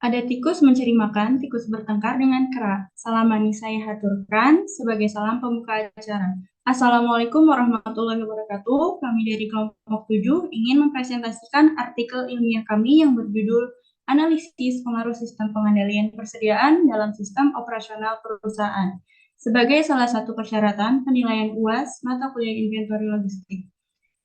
Ada tikus mencari makan, tikus bertengkar dengan kera. Salam manis saya haturkan sebagai salam pembuka acara. Assalamualaikum warahmatullahi wabarakatuh. Kami dari kelompok 7 ingin mempresentasikan artikel ilmiah kami yang berjudul Analisis Pengaruh Sistem Pengendalian Persediaan dalam Sistem Operasional Perusahaan sebagai salah satu persyaratan penilaian UAS mata kuliah inventory logistik.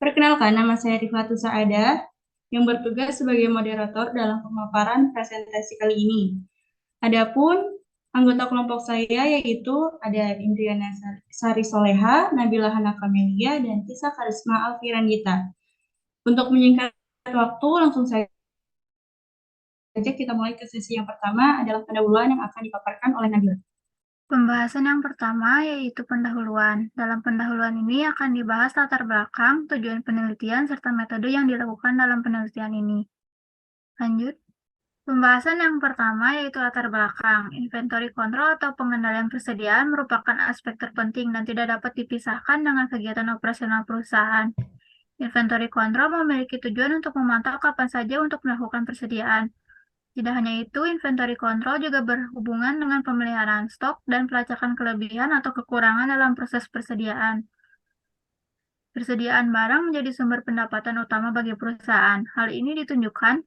Perkenalkan, nama saya Rifatu Saadah yang bertugas sebagai moderator dalam pemaparan presentasi kali ini. Adapun anggota kelompok saya yaitu ada Indriana Sari Soleha, Nabila Hana Kamelia, dan Tisa Karisma Alfirandita. Untuk menyingkat waktu, langsung saja kita mulai ke sesi yang pertama adalah pendahuluan yang akan dipaparkan oleh Nabila. Pembahasan yang pertama yaitu pendahuluan. Dalam pendahuluan ini akan dibahas latar belakang, tujuan penelitian, serta metode yang dilakukan dalam penelitian ini. Lanjut. Pembahasan yang pertama yaitu latar belakang. Inventory control atau pengendalian persediaan merupakan aspek terpenting dan tidak dapat dipisahkan dengan kegiatan operasional perusahaan. Inventory control memiliki tujuan untuk memantau kapan saja untuk melakukan persediaan. Tidak hanya itu, inventory control juga berhubungan dengan pemeliharaan stok dan pelacakan kelebihan atau kekurangan dalam proses persediaan. Persediaan barang menjadi sumber pendapatan utama bagi perusahaan. Hal ini ditunjukkan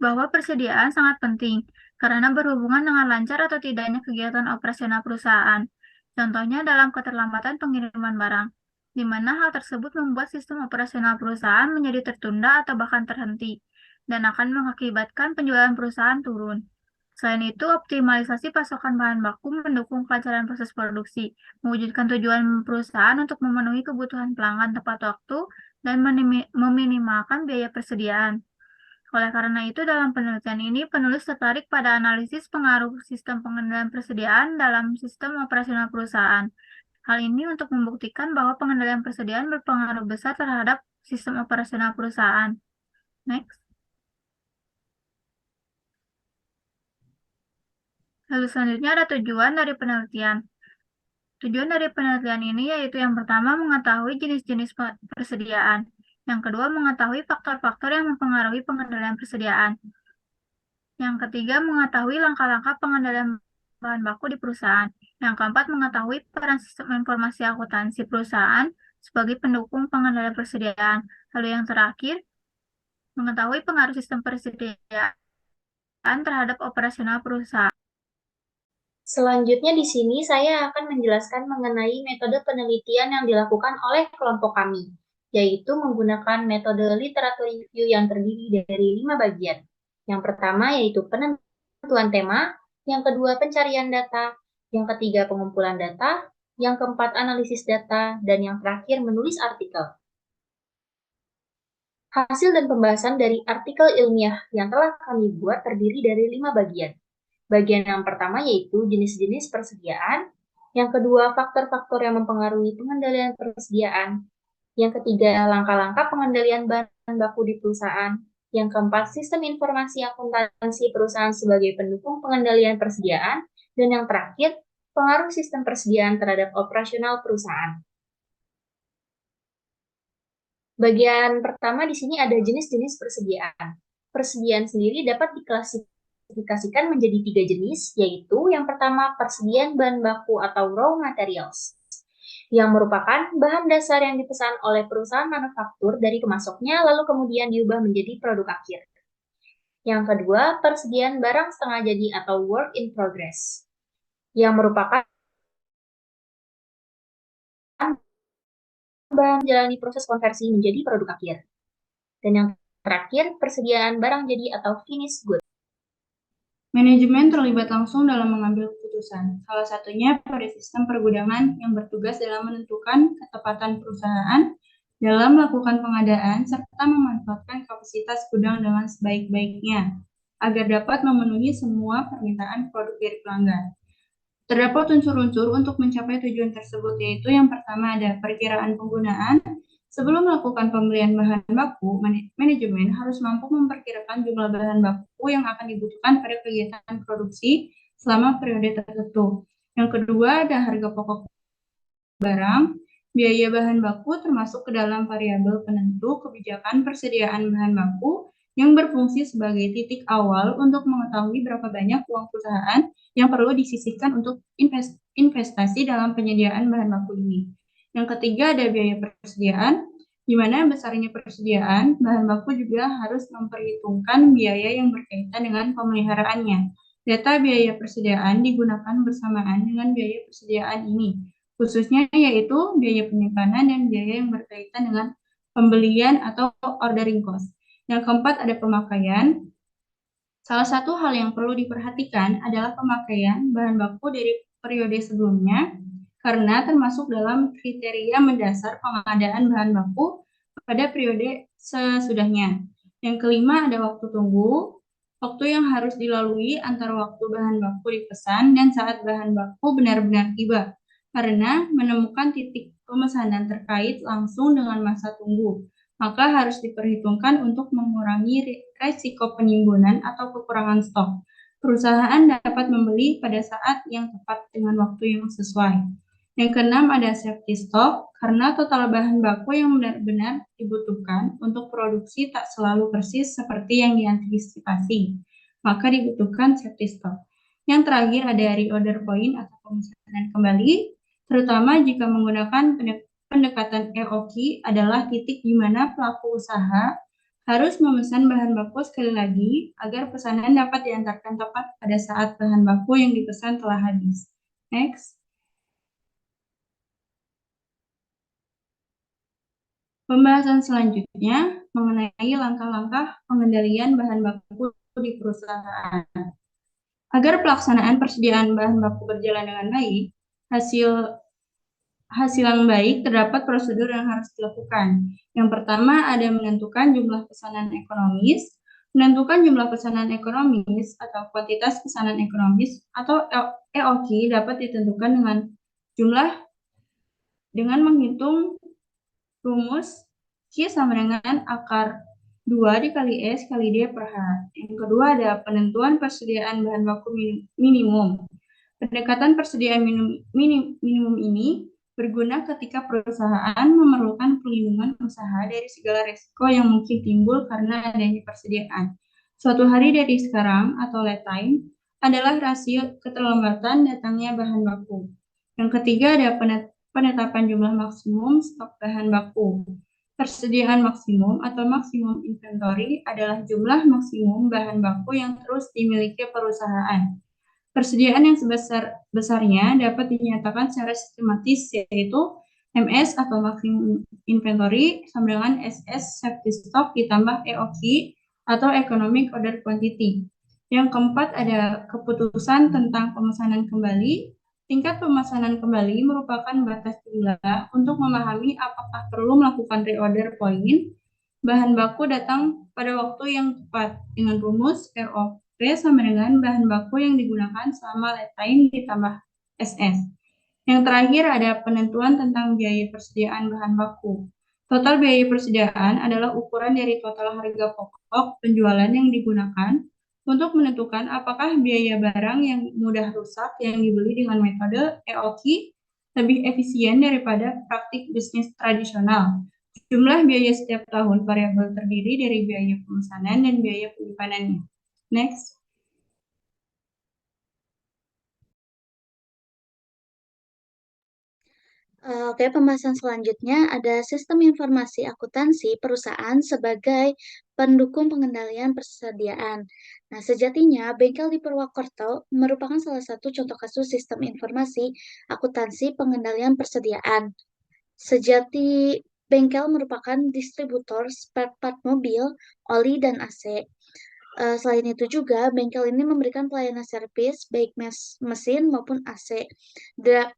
bahwa persediaan sangat penting karena berhubungan dengan lancar atau tidaknya kegiatan operasional perusahaan. Contohnya dalam keterlambatan pengiriman barang, di mana hal tersebut membuat sistem operasional perusahaan menjadi tertunda atau bahkan terhenti, dan akan mengakibatkan penjualan perusahaan turun. Selain itu, optimalisasi pasokan bahan baku mendukung kelancaran proses produksi, mewujudkan tujuan perusahaan untuk memenuhi kebutuhan pelanggan tepat waktu, dan meminimalkan biaya persediaan. Oleh karena itu, dalam penelitian ini, penulis tertarik pada analisis pengaruh sistem pengendalian persediaan dalam sistem operasional perusahaan. Hal ini untuk membuktikan bahwa pengendalian persediaan berpengaruh besar terhadap sistem operasional perusahaan. Next. Lalu selanjutnya ada tujuan dari penelitian. Tujuan dari penelitian ini yaitu yang pertama mengetahui jenis-jenis persediaan. Yang kedua mengetahui faktor-faktor yang mempengaruhi pengendalian persediaan. Yang ketiga, mengetahui langkah-langkah pengendalian bahan baku di perusahaan. Yang keempat, mengetahui peran sistem informasi akuntansi perusahaan sebagai pendukung pengendalian persediaan. Lalu yang terakhir, mengetahui pengaruh sistem persediaan terhadap operasional perusahaan. Selanjutnya di sini saya akan menjelaskan mengenai metode penelitian yang dilakukan oleh kelompok kami, yaitu menggunakan metode literatur review yang terdiri dari 5 bagian. Yang pertama yaitu penentuan tema, yang kedua pencarian data, yang ketiga pengumpulan data, yang keempat analisis data, dan yang terakhir menulis artikel. Hasil dan pembahasan dari artikel ilmiah yang telah kami buat terdiri dari 5 bagian. Bagian yang pertama yaitu jenis-jenis persediaan, yang kedua faktor-faktor yang mempengaruhi pengendalian persediaan, yang ketiga langkah-langkah pengendalian bahan baku di perusahaan, yang keempat sistem informasi akuntansi perusahaan sebagai pendukung pengendalian persediaan, dan yang terakhir pengaruh sistem persediaan terhadap operasional perusahaan. Bagian pertama di sini ada jenis-jenis persediaan. Persediaan sendiri dapat diklasifikasikan menjadi 3 jenis, yaitu yang pertama persediaan bahan baku atau raw materials, yang merupakan bahan dasar yang dipesan oleh perusahaan manufaktur dari pemasoknya lalu kemudian diubah menjadi produk akhir. Yang kedua, persediaan barang setengah jadi atau work in progress, yang merupakan bahan menjalani proses konversi menjadi produk akhir. Dan yang terakhir, persediaan barang jadi atau finished good. Manajemen terlibat langsung dalam mengambil keputusan, salah satunya pada sistem pergudangan yang bertugas dalam menentukan ketepatan perusahaan dalam melakukan pengadaan serta memanfaatkan kapasitas gudang dengan sebaik-baiknya agar dapat memenuhi semua permintaan produk dari pelanggan. Terdapat unsur-unsur untuk mencapai tujuan tersebut, yaitu yang pertama ada perkiraan penggunaan. Sebelum melakukan pembelian bahan baku, manajemen harus mampu memperkirakan jumlah bahan baku yang akan dibutuhkan pada kegiatan produksi selama periode tertentu. Yang kedua ada harga pokok barang. Biaya bahan baku termasuk ke dalam variabel penentu kebijakan persediaan bahan baku yang berfungsi sebagai titik awal untuk mengetahui berapa banyak uang perusahaan yang perlu disisihkan untuk investasi dalam penyediaan bahan baku ini. Yang ketiga ada biaya persediaan, di mana besarnya persediaan, bahan baku juga harus memperhitungkan biaya yang berkaitan dengan pemeliharaannya. Data biaya persediaan digunakan bersamaan dengan biaya persediaan ini, khususnya yaitu biaya penyimpanan dan biaya yang berkaitan dengan pembelian atau ordering cost. Yang keempat ada pemakaian. Salah satu hal yang perlu diperhatikan adalah pemakaian bahan baku dari periode sebelumnya karena termasuk dalam kriteria mendasar pengadaan bahan baku pada periode sesudahnya. Yang kelima ada waktu tunggu, waktu yang harus dilalui antara waktu bahan baku dipesan dan saat bahan baku benar-benar tiba, karena menemukan titik pemesanan terkait langsung dengan masa tunggu, maka harus diperhitungkan untuk mengurangi risiko penimbunan atau kekurangan stok. Perusahaan dapat membeli pada saat yang tepat dengan waktu yang sesuai. Yang keenam ada safety stock, karena total bahan baku yang benar-benar dibutuhkan untuk produksi tak selalu persis seperti yang diantisipasi, maka dibutuhkan safety stock. Yang terakhir ada reorder point atau pemesanan kembali, terutama jika menggunakan pendekatan EOQ adalah titik di mana pelaku usaha harus memesan bahan baku sekali lagi agar pesanan dapat diantarkan tepat pada saat bahan baku yang dipesan telah habis. Next. Pembahasan selanjutnya mengenai langkah-langkah pengendalian bahan baku di perusahaan. Agar pelaksanaan persediaan bahan baku berjalan dengan baik, hasil yang baik terdapat prosedur yang harus dilakukan. Yang pertama ada menentukan jumlah pesanan ekonomis. Menentukan jumlah pesanan ekonomis atau kuantitas pesanan ekonomis atau EOQ dapat ditentukan dengan menghitung rumus Q sama dengan akar 2 dikali S kali D per H. Yang kedua ada penentuan persediaan bahan baku minimum. Pendekatan persediaan minimum ini berguna ketika perusahaan memerlukan pelindungan usaha dari segala risiko yang mungkin timbul karena adanya persediaan. Suatu hari dari sekarang atau lead time adalah rasio keterlambatan datangnya bahan baku. Yang ketiga ada penetapan jumlah maksimum stok bahan baku. Persediaan maksimum atau maksimum inventory adalah jumlah maksimum bahan baku yang terus dimiliki perusahaan. Persediaan yang sebesar-besarnya dapat dinyatakan secara sistematis, yaitu MS atau maksimum inventory sama dengan SS safety stock ditambah EOQ atau economic order quantity. Yang keempat ada keputusan tentang pemesanan kembali. Tingkat pemesanan kembali merupakan batas jumlah untuk memahami apakah perlu melakukan reorder point. Bahan baku datang pada waktu yang tepat dengan rumus ROP sama dengan bahan baku yang digunakan selama lead time ditambah SS. Yang terakhir ada penentuan tentang biaya persediaan bahan baku. Total biaya persediaan adalah ukuran dari total harga pokok penjualan yang digunakan untuk menentukan apakah biaya barang yang mudah rusak yang dibeli dengan metode EOQ lebih efisien daripada praktik bisnis tradisional. Jumlah biaya setiap tahun variabel terdiri dari biaya pemesanan dan biaya penyimpanannya. Next. Oke, pembahasan selanjutnya ada sistem informasi akuntansi perusahaan sebagai pendukung pengendalian persediaan. Nah, sejatinya bengkel di Purwokerto merupakan salah satu contoh kasus sistem informasi akuntansi pengendalian persediaan. Sejati bengkel merupakan distributor spare part mobil, oli, dan AC. Selain itu juga, bengkel ini memberikan pelayanan servis baik mesin maupun AC.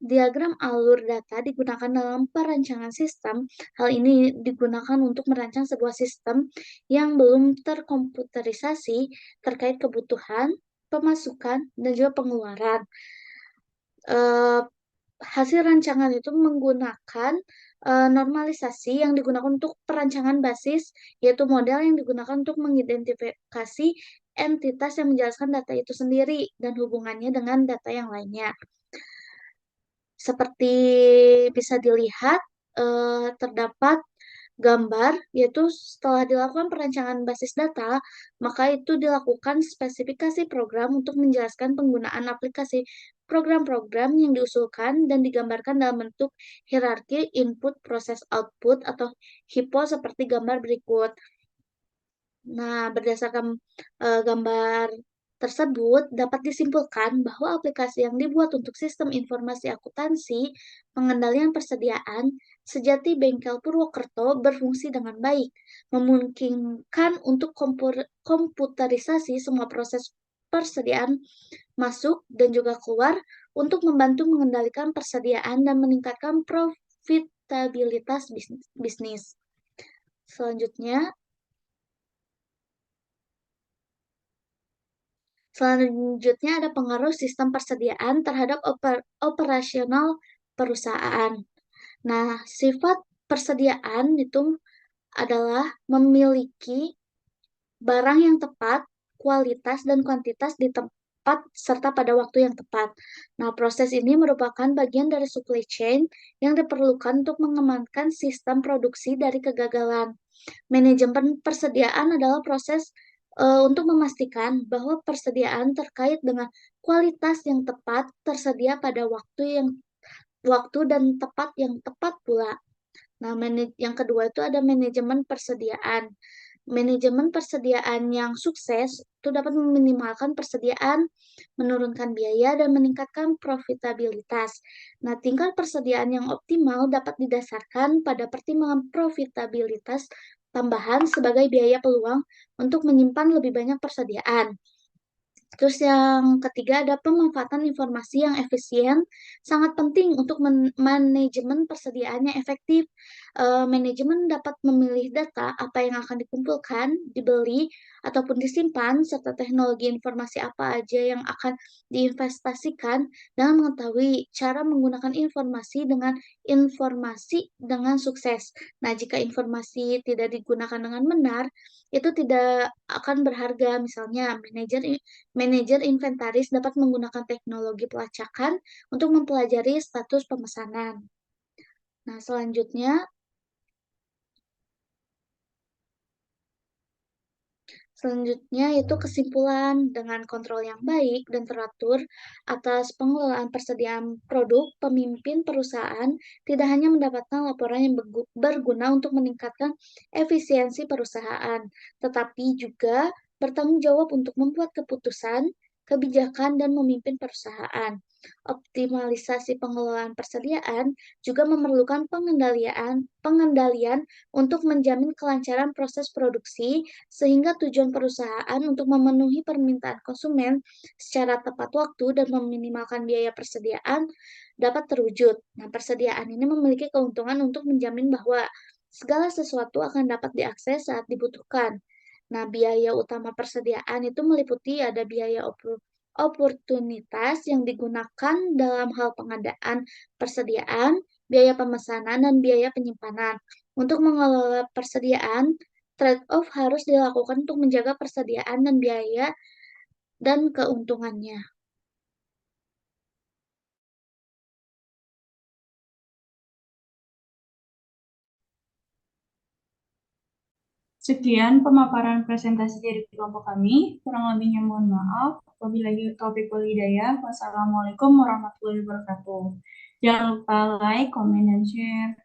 Diagram alur data digunakan dalam perancangan sistem. Hal ini digunakan untuk merancang sebuah sistem yang belum terkomputerisasi terkait kebutuhan, pemasukan, dan juga pengeluaran. Hasil rancangan itu menggunakan normalisasi yang digunakan untuk perancangan basis, yaitu model yang digunakan untuk mengidentifikasi entitas yang menjelaskan data itu sendiri dan hubungannya dengan data yang lainnya. Seperti bisa dilihat, terdapat gambar, yaitu setelah dilakukan perancangan basis data, maka itu dilakukan spesifikasi program untuk menjelaskan penggunaan aplikasi program-program yang diusulkan dan digambarkan dalam bentuk hierarki input proses output atau HIPPO seperti gambar berikut. Nah, berdasarkan gambar tersebut dapat disimpulkan bahwa aplikasi yang dibuat untuk sistem informasi akuntansi pengendalian persediaan sejati Bengkel Purwokerto berfungsi dengan baik, memungkinkan untuk komputerisasi semua proses persediaan masuk dan juga keluar untuk membantu mengendalikan persediaan dan meningkatkan profitabilitas bisnis. Selanjutnya, ada pengaruh sistem persediaan terhadap operasional perusahaan. Nah, sifat persediaan itu adalah memiliki barang yang tepat, kualitas dan kuantitas di tempat serta pada waktu yang tepat. Nah, proses ini merupakan bagian dari supply chain yang diperlukan untuk mengamankan sistem produksi dari kegagalan. Manajemen persediaan adalah proses untuk memastikan bahwa persediaan terkait dengan kualitas yang tepat tersedia pada waktu dan tepat yang tepat pula. Nah, yang kedua itu ada manajemen persediaan. Manajemen persediaan yang sukses itu dapat meminimalkan persediaan, menurunkan biaya, dan meningkatkan profitabilitas. Nah, tingkat persediaan yang optimal dapat didasarkan pada pertimbangan profitabilitas tambahan sebagai biaya peluang untuk menyimpan lebih banyak persediaan. Terus yang ketiga ada pemanfaatan informasi yang efisien, sangat penting untuk manajemen persediaannya efektif. Manajemen dapat memilih data apa yang akan dikumpulkan, dibeli, ataupun disimpan, serta teknologi informasi apa aja yang akan diinvestasikan dengan mengetahui cara menggunakan informasi dengan sukses. Nah, jika informasi tidak digunakan dengan benar, itu tidak akan berharga. Misalnya, Manajer inventaris dapat menggunakan teknologi pelacakan untuk mempelajari status pemesanan. Nah, selanjutnya itu kesimpulan dengan kontrol yang baik dan teratur atas pengelolaan persediaan produk, pemimpin perusahaan tidak hanya mendapatkan laporan yang berguna untuk meningkatkan efisiensi perusahaan, tetapi juga bertanggung jawab untuk membuat keputusan, kebijakan, dan memimpin perusahaan. Optimalisasi pengelolaan persediaan juga memerlukan pengendalian untuk menjamin kelancaran proses produksi sehingga tujuan perusahaan untuk memenuhi permintaan konsumen secara tepat waktu dan meminimalkan biaya persediaan dapat terwujud. Nah, persediaan ini memiliki keuntungan untuk menjamin bahwa segala sesuatu akan dapat diakses saat dibutuhkan. Nah, biaya utama persediaan itu meliputi ada biaya oportunitas yang digunakan dalam hal pengadaan persediaan, biaya pemesanan, dan biaya penyimpanan. Untuk mengelola persediaan, trade-off harus dilakukan untuk menjaga persediaan dan biaya dan keuntungannya. Sekian pemaparan presentasi dari kelompok kami. Kurang lebihnya mohon maaf. Wabillahi taufiq wal hidayah. Wassalamualaikum warahmatullahi wabarakatuh. Jangan lupa like, comment, dan share.